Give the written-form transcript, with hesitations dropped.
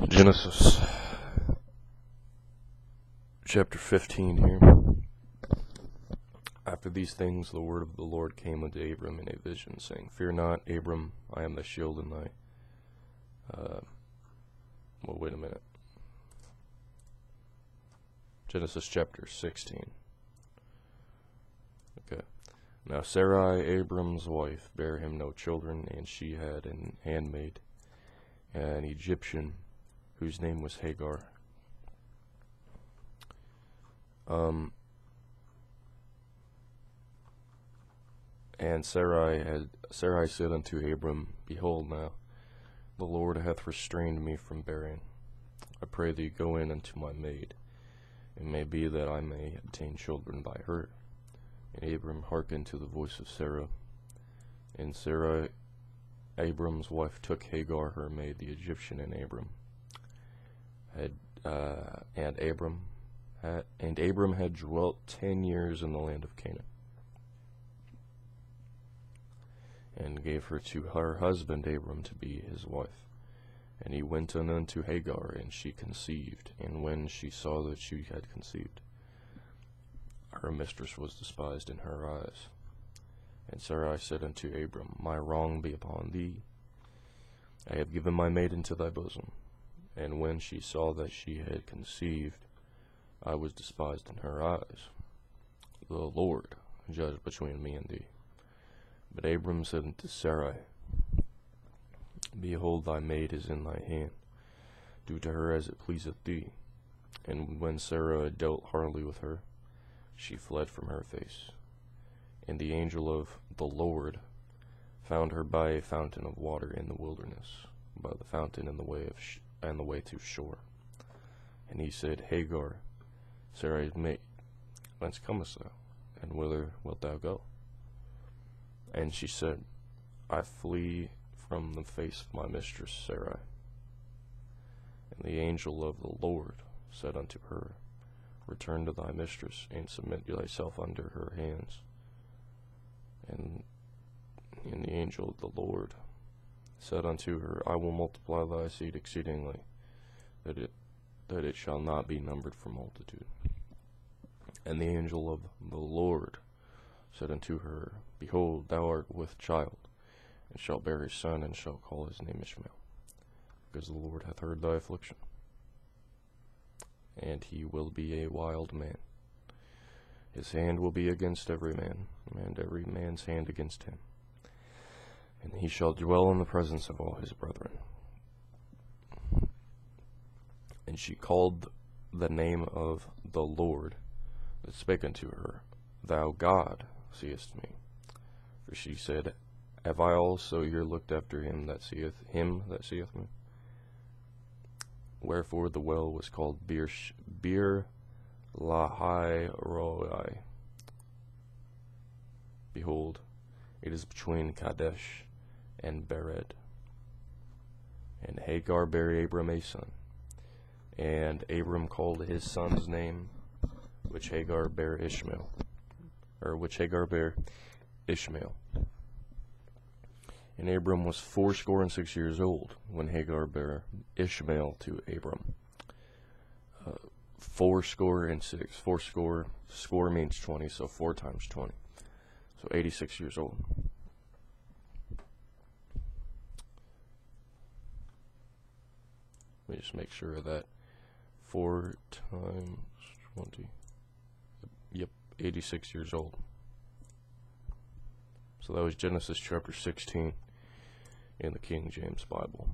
Genesis chapter 15 here. After these things, the word of the Lord came unto Abram in a vision, saying, Fear not, Abram, I am thy shield and thy... well, wait a minute. Genesis chapter 16. Okay. Now Sarai, Abram's wife, bare him no children, and she had an handmaid, an Egyptian, whose name was Hagar. And Sarai said unto Abram, Behold now, the Lord hath restrained me from bearing. I pray thee, go in unto my maid. It may be that I may obtain children by her. And Abram hearkened to the voice of Sarah. And Sarai, Abram's wife, took Hagar her maid, the Egyptian, and Abram had dwelt 10 years in the land of Canaan, and gave her to her husband Abram to be his wife. And he went in unto Hagar, and she conceived. And when she saw that she had conceived, her mistress was despised in her eyes. And Sarai said unto Abram, My wrong be upon thee. I have given my maid into thy bosom. And when she saw that she had conceived, I was despised in her eyes. The Lord judge between me and thee. But Abram said unto Sarai, Behold, thy maid is in thy hand. Do to her as it pleaseth thee. And when Sarah dealt hardly with her, she fled from her face. And the angel of the Lord found her by a fountain of water in the wilderness, by the fountain in the way and the way to shore. And he said, Hagar, Sarai's maid, whence comest thou, and whither wilt thou go? And she said, I flee from the face of my mistress Sarai. And the angel of the Lord said unto her, Return to thy mistress, and submit thyself under her hands. And the angel of the Lord said unto her, I will multiply thy seed exceedingly, that it shall not be numbered for multitude. And the angel of the Lord said unto her, Behold, thou art with child, and shalt bear a son, and shalt call his name Ishmael, because the Lord hath heard thy affliction. And he will be a wild man. His hand will be against every man, and every man's hand against him. And he shall dwell in the presence of all his brethren. And she called the name of the Lord that spake unto her, Thou God seest me. For she said, Have I also here looked after him that seeth me? Wherefore the well was called Bir Lahai Roi. Behold, it is between Kadesh and Bered. And Hagar bare Abram a son. And Abram called his son's name, which Hagar bare Ishmael. And Abram was 66 years old when Hagar bare Ishmael to Abram. 66. Score means 20, so 4 times 20. So 86 years old. Let me just make sure of that. 4 times 20. Yep, 86 years old. So that was Genesis chapter 16 in the King James Bible.